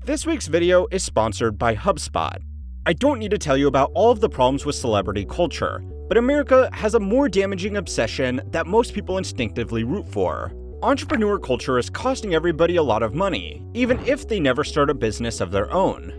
This week's video is sponsored by HubSpot. I don't need to tell you about all of the problems with celebrity culture, but America has a more damaging obsession that most people instinctively root for. Entrepreneur culture is costing everybody a lot of money, even if they never start a business of their own.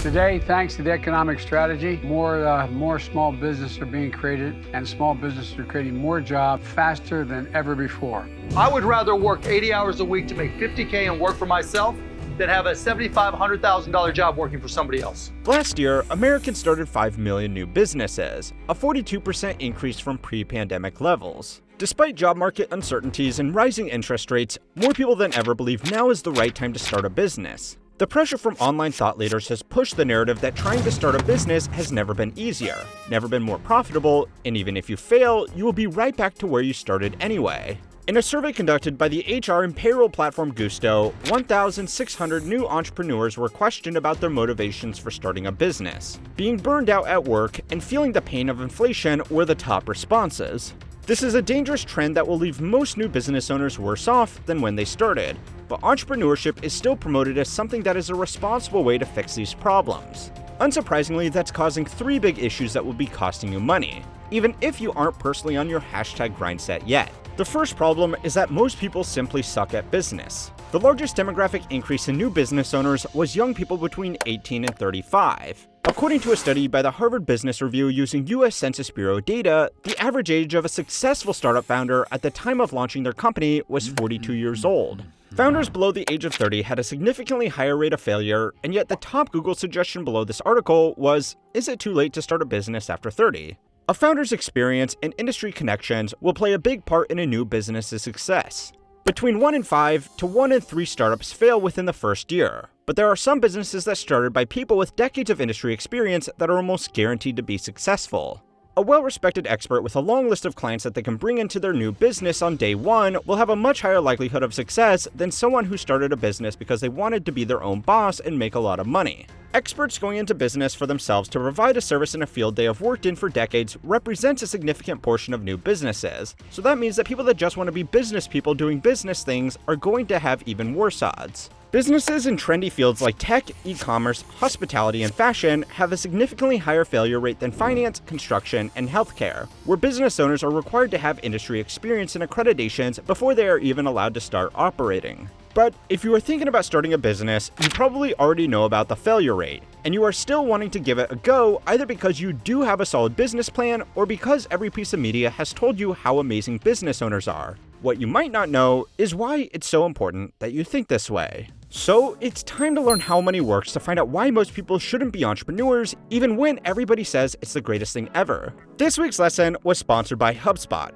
Today, thanks to the economic strategy, more small businesses are being created, and small businesses are creating more jobs faster than ever before. I would rather work 80 hours a week to make $50K and work for myself than have a $75,000, $100,000 job working for somebody else. Last year, Americans started 5 million new businesses, a 42% increase from pre-pandemic levels. Despite job market uncertainties and rising interest rates, more people than ever believe now is the right time to start a business. The pressure from online thought leaders has pushed the narrative that trying to start a business has never been easier, never been more profitable, and even if you fail, you will be right back to where you started anyway. In a survey conducted by the HR and payroll platform Gusto, 1,600 new entrepreneurs were questioned about their motivations for starting a business. Being burned out at work and feeling the pain of inflation were the top responses. This is a dangerous trend that will leave most new business owners worse off than when they started, but entrepreneurship is still promoted as something that is a responsible way to fix these problems. Unsurprisingly, that's causing 3 big issues that will be costing you money, even if you aren't personally on your #grindset yet. The first problem is that most people simply suck at business. The largest demographic increase in new business owners was young people between 18 and 35. According to a study by the Harvard Business Review using US Census Bureau data, the average age of a successful startup founder at the time of launching their company was 42 years old. Founders below the age of 30 had a significantly higher rate of failure, and yet the top Google suggestion below this article was, "Is it too late to start a business after 30?" A founder's experience and industry connections will play a big part in a new business's success. Between 1 in 5 to 1 in 3 startups fail within the first year, but there are some businesses that started by people with decades of industry experience that are almost guaranteed to be successful. A well-respected expert with a long list of clients that they can bring into their new business on day 1 will have a much higher likelihood of success than someone who started a business because they wanted to be their own boss and make a lot of money. Experts going into business for themselves to provide a service in a field they have worked in for decades represents a significant portion of new businesses, so that means that people that just want to be business people doing business things are going to have even worse odds. Businesses in trendy fields like tech, e-commerce, hospitality, and fashion have a significantly higher failure rate than finance, construction, and healthcare, where business owners are required to have industry experience and accreditations before they are even allowed to start operating. But if you are thinking about starting a business, you probably already know about the failure rate, and you are still wanting to give it a go either because you do have a solid business plan or because every piece of media has told you how amazing business owners are. What you might not know is why it's so important that you think this way. So it's time to learn how money works to find out why most people shouldn't be entrepreneurs, even when everybody says it's the greatest thing ever. This week's lesson was sponsored by HubSpot.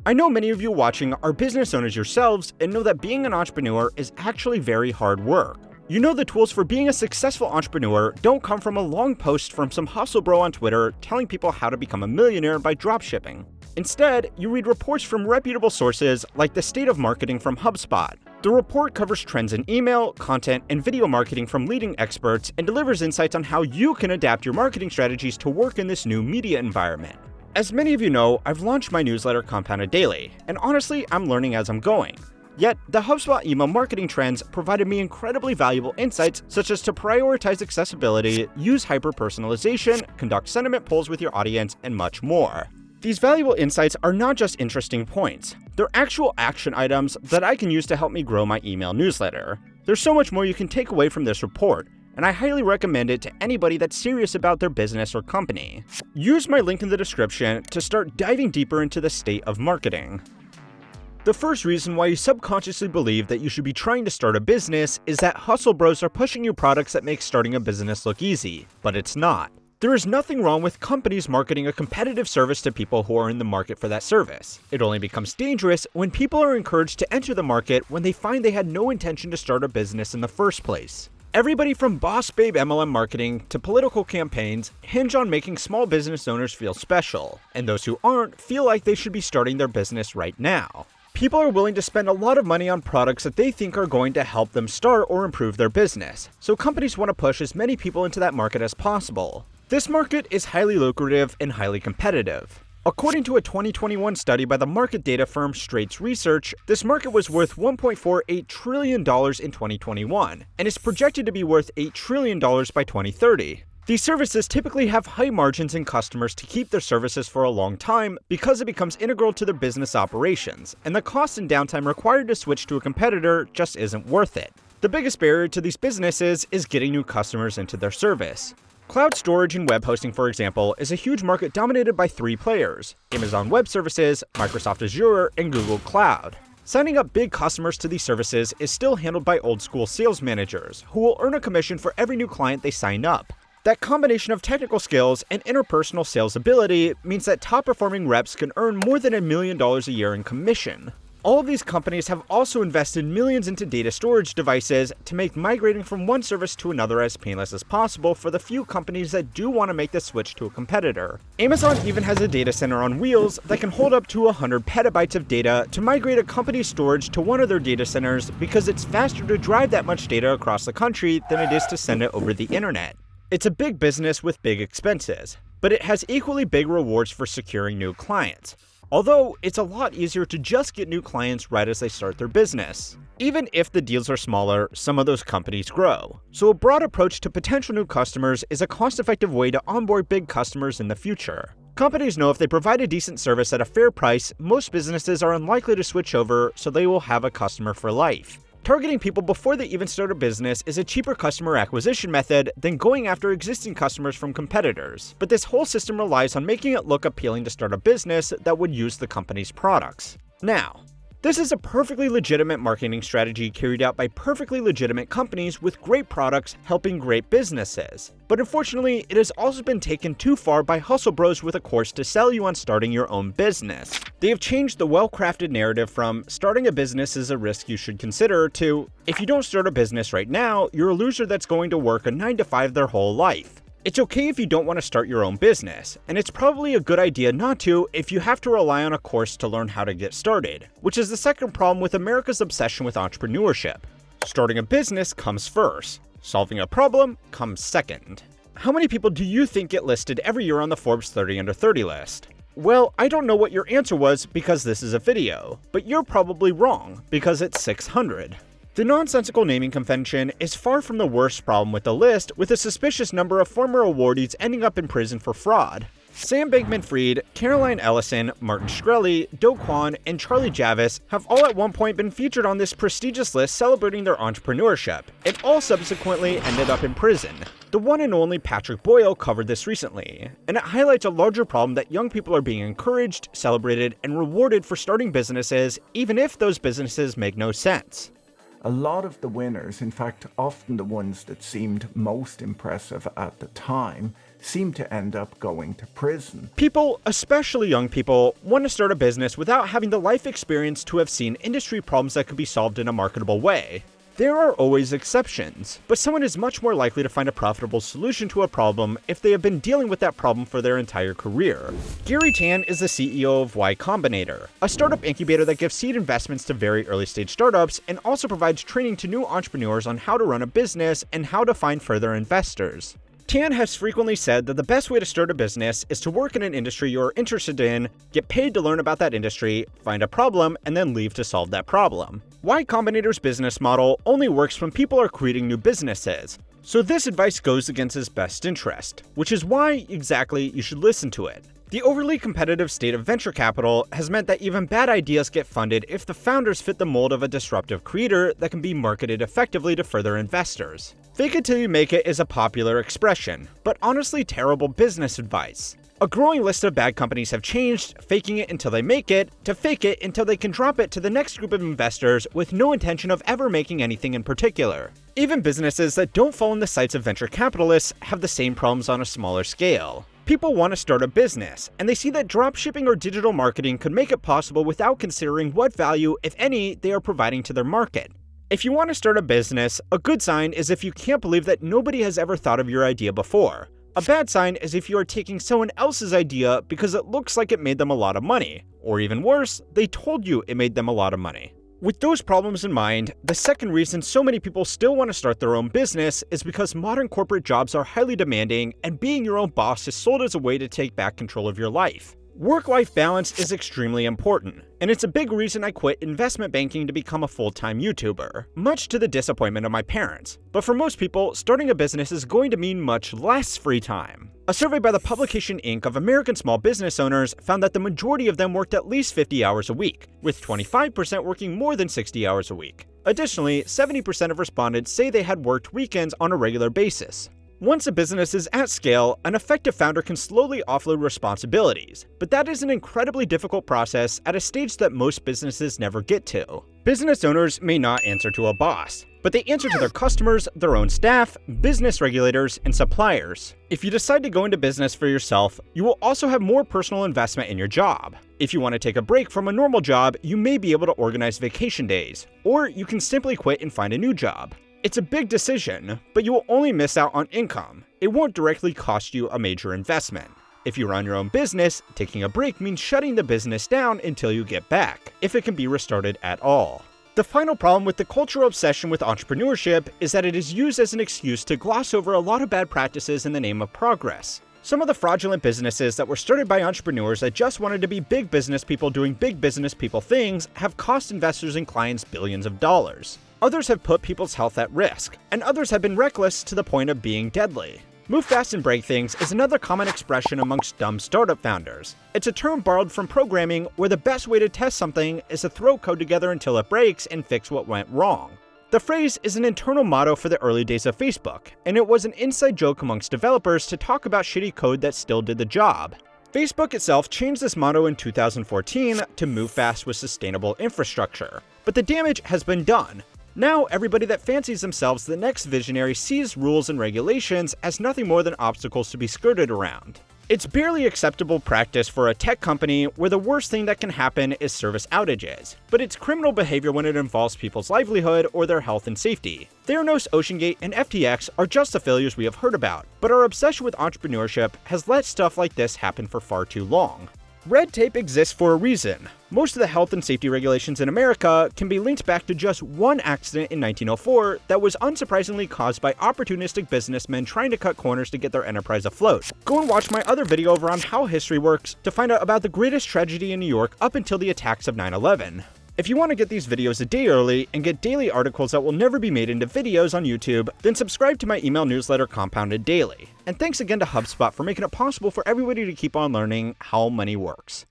I know many of you watching are business owners yourselves and know that being an entrepreneur is actually very hard work. You know the tools for being a successful entrepreneur don't come from a long post from some hustle bro on Twitter telling people how to become a millionaire by dropshipping. Instead, you read reports from reputable sources like the State of Marketing from HubSpot. The report covers trends in email, content, and video marketing from leading experts and delivers insights on how you can adapt your marketing strategies to work in this new media environment. As many of you know, I've launched my newsletter Compounded Daily, and honestly, I'm learning as I'm going. Yet, the HubSpot email marketing trends provided me incredibly valuable insights such as to prioritize accessibility, use hyper-personalization, conduct sentiment polls with your audience, and much more. These valuable insights are not just interesting points, they're actual action items that I can use to help me grow my email newsletter. There's so much more you can take away from this report, and I highly recommend it to anybody that's serious about their business or company. Use my link in the description to start diving deeper into the state of marketing. The first reason why you subconsciously believe that you should be trying to start a business is that hustle bros are pushing you products that make starting a business look easy, but it's not. There is nothing wrong with companies marketing a competitive service to people who are in the market for that service. It only becomes dangerous when people are encouraged to enter the market when they find they had no intention to start a business in the first place. Everybody from boss babe MLM marketing to political campaigns hinge on making small business owners feel special, and those who aren't feel like they should be starting their business right now. People are willing to spend a lot of money on products that they think are going to help them start or improve their business, so companies want to push as many people into that market as possible. This market is highly lucrative and highly competitive. According to a 2021 study by the market data firm Straits Research, this market was worth $1.48 trillion in 2021, and is projected to be worth $8 trillion by 2030. These services typically have high margins in customers to keep their services for a long time because it becomes integral to their business operations, and the cost and downtime required to switch to a competitor just isn't worth it. The biggest barrier to these businesses is getting new customers into their service. Cloud storage and web hosting, for example, is a huge market dominated by 3 players: Amazon Web Services, Microsoft Azure, and Google Cloud. Signing up big customers to these services is still handled by old-school sales managers, who will earn a commission for every new client they sign up. That combination of technical skills and interpersonal sales ability means that top-performing reps can earn more than $1 million a year in commission. All of these companies have also invested millions into data storage devices to make migrating from one service to another as painless as possible for the few companies that do want to make the switch to a competitor. Amazon even has a data center on wheels that can hold up to 100 petabytes of data to migrate a company's storage to one of their data centers because it's faster to drive that much data across the country than it is to send it over the internet. It's a big business with big expenses, but it has equally big rewards for securing new clients. Although, it's a lot easier to just get new clients right as they start their business. Even if the deals are smaller, some of those companies grow. So a broad approach to potential new customers is a cost-effective way to onboard big customers in the future. Companies know if they provide a decent service at a fair price, most businesses are unlikely to switch over, so they will have a customer for life. Targeting people before they even start a business is a cheaper customer acquisition method than going after existing customers from competitors, but this whole system relies on making it look appealing to start a business that would use the company's products. Now, this is a perfectly legitimate marketing strategy carried out by perfectly legitimate companies with great products helping great businesses. But unfortunately, it has also been taken too far by hustle bros with a course to sell you on starting your own business. They have changed the well-crafted narrative from starting a business is a risk you should consider to if you don't start a business right now, you're a loser that's going to work a 9-to-5 their whole life. It's okay if you don't want to start your own business, and it's probably a good idea not to if you have to rely on a course to learn how to get started, which is the second problem with America's obsession with entrepreneurship. Starting a business comes first. Solving a problem comes second. How many people do you think get listed every year on the Forbes 30 Under 30 list? Well, I don't know what your answer was because this is a video, but you're probably wrong because it's 600. The nonsensical naming convention is far from the worst problem with the list, with a suspicious number of former awardees ending up in prison for fraud. Sam Bankman-Fried, Caroline Ellison, Martin Shkreli, Do Kwon, and Charlie Javis have all at one point been featured on this prestigious list celebrating their entrepreneurship, and all subsequently ended up in prison. The one and only Patrick Boyle covered this recently, and it highlights a larger problem that young people are being encouraged, celebrated, and rewarded for starting businesses, even if those businesses make no sense. A lot of the winners, in fact, often the ones that seemed most impressive at the time, seem to end up going to prison. People, especially young people, want to start a business without having the life experience to have seen industry problems that could be solved in a marketable way. There are always exceptions, but someone is much more likely to find a profitable solution to a problem if they have been dealing with that problem for their entire career. Gary Tan is the CEO of Y Combinator, a startup incubator that gives seed investments to very early stage startups and also provides training to new entrepreneurs on how to run a business and how to find further investors. Tan has frequently said that the best way to start a business is to work in an industry you're interested in, get paid to learn about that industry, find a problem, and then leave to solve that problem. Y Combinator's business model only works when people are creating new businesses, so this advice goes against his best interest, which is why exactly you should listen to it. The overly competitive state of venture capital has meant that even bad ideas get funded if the founders fit the mold of a disruptive creator that can be marketed effectively to further investors. Fake it till you make it is a popular expression, but honestly terrible business advice. A growing list of bad companies have changed, faking it until they make it, to fake it until they can drop it to the next group of investors with no intention of ever making anything in particular. Even businesses that don't fall in the sights of venture capitalists have the same problems on a smaller scale. People want to start a business, and they see that dropshipping or digital marketing could make it possible without considering what value, if any, they are providing to their market. If you want to start a business, a good sign is if you can't believe that nobody has ever thought of your idea before. A bad sign is if you are taking someone else's idea because it looks like it made them a lot of money. Or even worse, they told you it made them a lot of money. With those problems in mind, the second reason so many people still want to start their own business is because modern corporate jobs are highly demanding and being your own boss is sold as a way to take back control of your life. Work-life balance is extremely important, and it's a big reason I quit investment banking to become a full-time YouTuber, much to the disappointment of my parents. But for most people, starting a business is going to mean much less free time. A survey by the publication Inc. of American small business owners found that the majority of them worked at least 50 hours a week, with 25% working more than 60 hours a week. Additionally, 70% of respondents say they had worked weekends on a regular basis. Once a business is at scale, an effective founder can slowly offload responsibilities, but that is an incredibly difficult process at a stage that most businesses never get to. Business owners may not answer to a boss, but they answer to their customers, their own staff, business regulators, and suppliers. If you decide to go into business for yourself, you will also have more personal investment in your job. If you want to take a break from a normal job, you may be able to organize vacation days, or you can simply quit and find a new job. It's a big decision, but you will only miss out on income. It won't directly cost you a major investment. If you run your own business, taking a break means shutting the business down until you get back, if it can be restarted at all. The final problem with the cultural obsession with entrepreneurship is that it is used as an excuse to gloss over a lot of bad practices in the name of progress. Some of the fraudulent businesses that were started by entrepreneurs that just wanted to be big business people doing big business people things have cost investors and clients billions of dollars. Others have put people's health at risk, and others have been reckless to the point of being deadly. Move fast and break things is another common expression amongst dumb startup founders. It's a term borrowed from programming where the best way to test something is to throw code together until it breaks and fix what went wrong. The phrase is an internal motto for the early days of Facebook, and it was an inside joke amongst developers to talk about shitty code that still did the job. Facebook itself changed this motto in 2014 to move fast with sustainable infrastructure, but the damage has been done. Now, everybody that fancies themselves the next visionary sees rules and regulations as nothing more than obstacles to be skirted around. It's barely acceptable practice for a tech company where the worst thing that can happen is service outages, but it's criminal behavior when it involves people's livelihood or their health and safety. Theranos, OceanGate, and FTX are just the failures we have heard about, but our obsession with entrepreneurship has let stuff like this happen for far too long. Red tape exists for a reason. Most of the health and safety regulations in America can be linked back to just one accident in 1904 that was unsurprisingly caused by opportunistic businessmen trying to cut corners to get their enterprise afloat. Go and watch my other video over on how history works to find out about the greatest tragedy in New York up until the attacks of 9/11. If you want to get these videos a day early and get daily articles that will never be made into videos on YouTube, then subscribe to my email newsletter Compounded Daily. And thanks again to HubSpot for making it possible for everybody to keep on learning how money works.